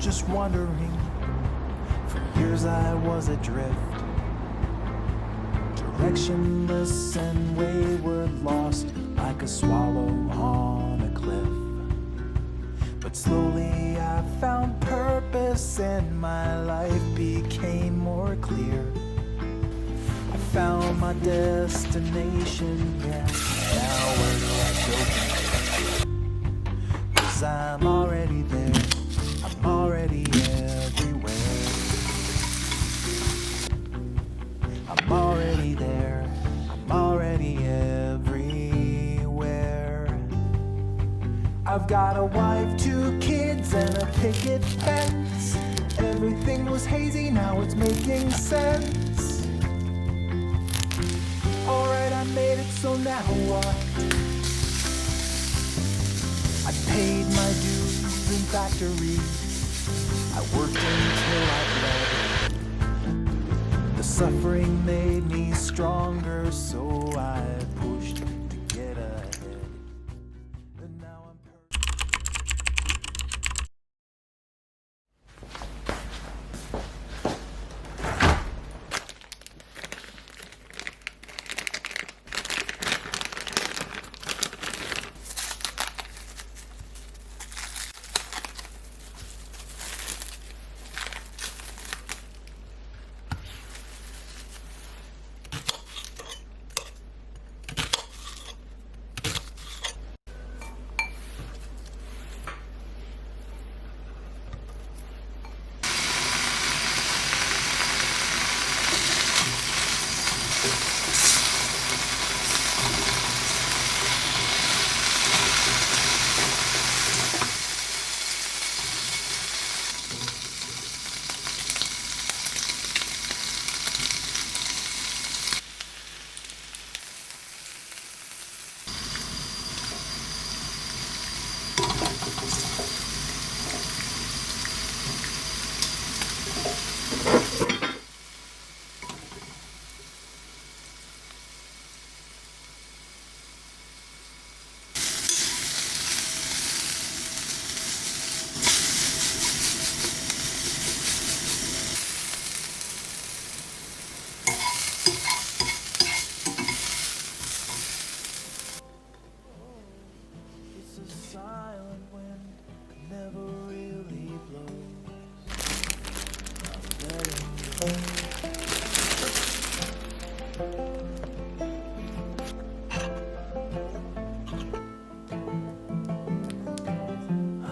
just wondering. For years I was adrift, directionless and wayward, lost like a swallow on a cliff. But slowly I found purpose and my life became more clear. I found my destination, yeah, now where do I go from here? 'Cause I'm already there, I'm already everywhere. I'm already there, I'm already everywhere. I've got a wife, 2 kids, and a picket fence. Everything was hazy, now it's making sense. Alright, I made it, so now what? I paid my dues in factories, I worked until I bled. The suffering made me stronger, so I pushed to get ahead. And now I'm silent wind that never really blows. I'm letting go.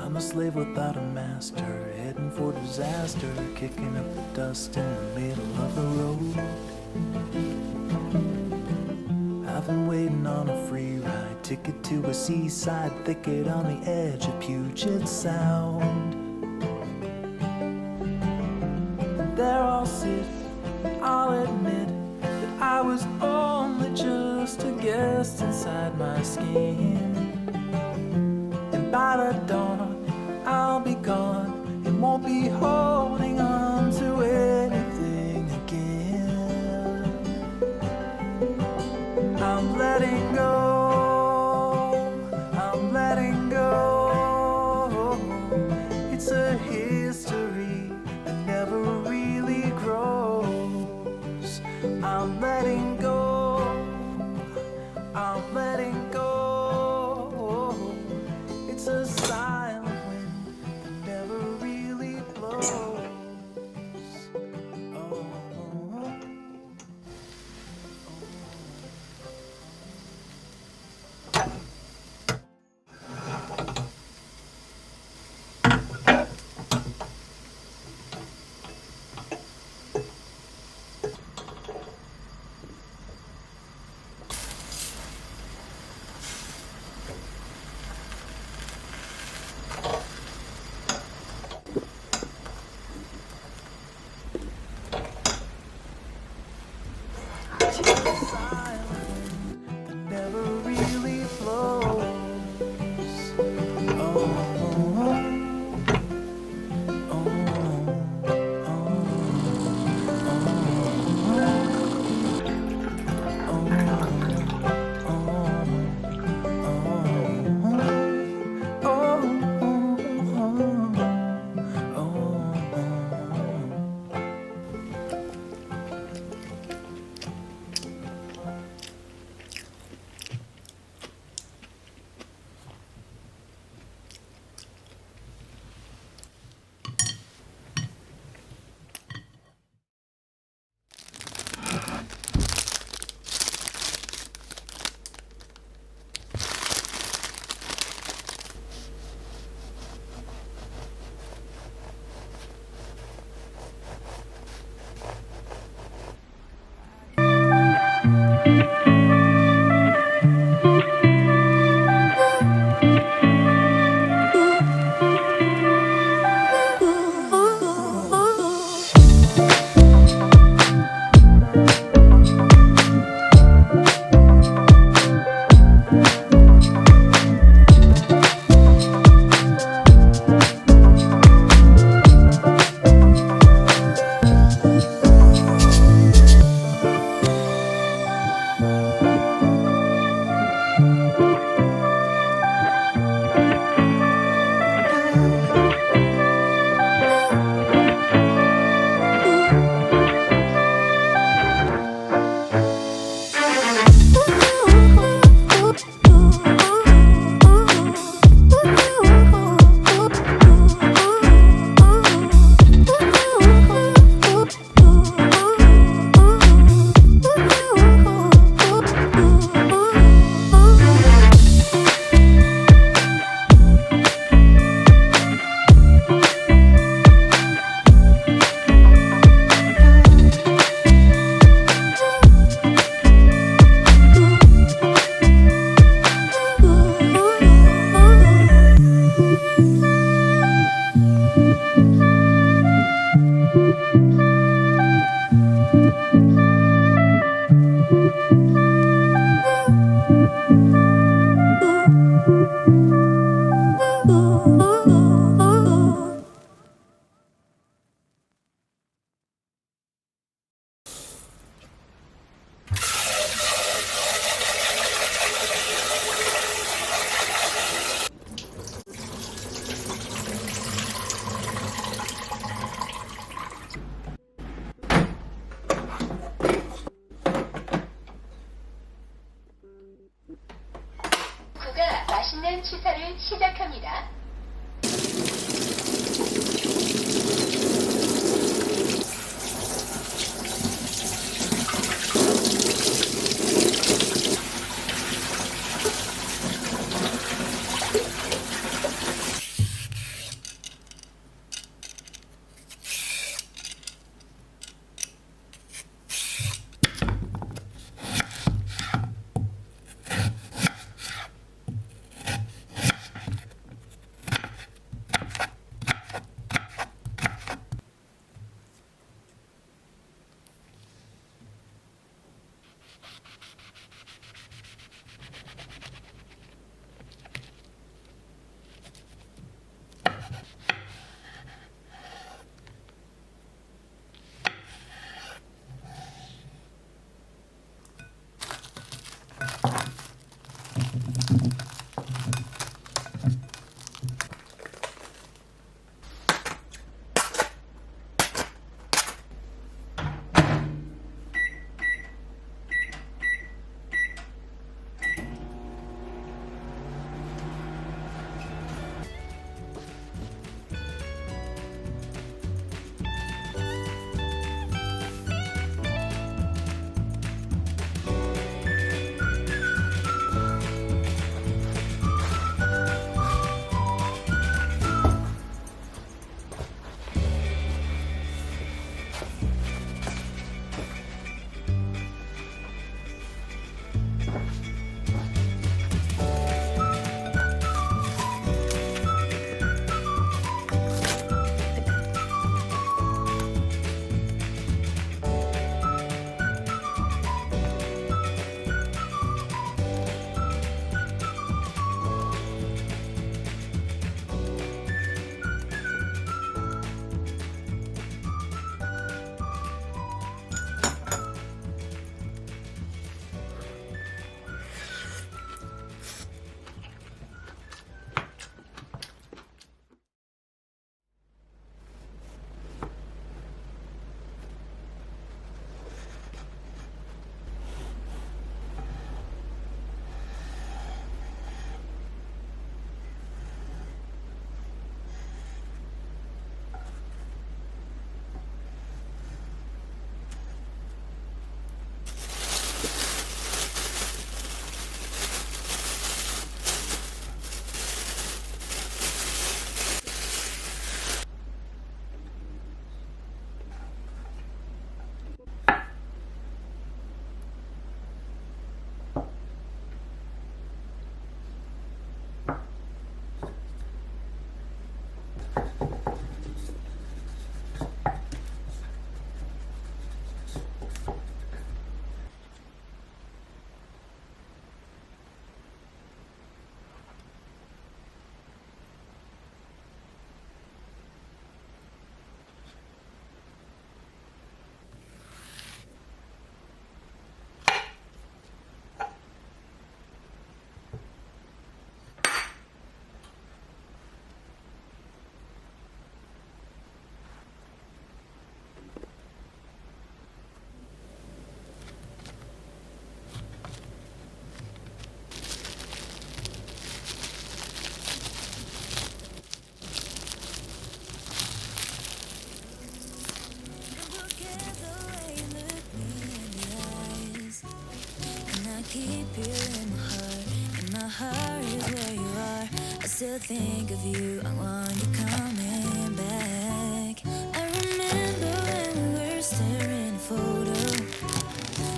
I'm a slave without a master, heading for disaster, kicking up the dust in the middle of the road. I've been waiting on a free ride, ticket to a seaside thicket on the edge of Puget Sound. And there I'll sit, I'll admit that I was only just a guest inside my skin. And by the dawn, I'll be gone and won't be holding on to anything again. I'm letting go, I'm letting go. It's a history that never really grows. I'm letting go, I'm letting go. It's a silent wind that never really blows. Oh. Oh, 카운트를 시작합니다. keep you in my heart, and my heart is where you are. I still think of you, I want you coming back. I remember when we were staring at a photo.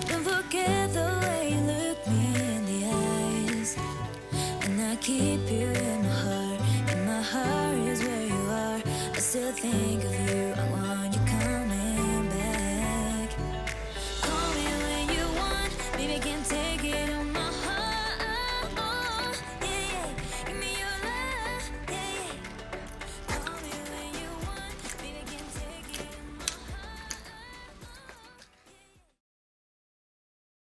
Don't forget the way you look me in the eyes, and I keep you in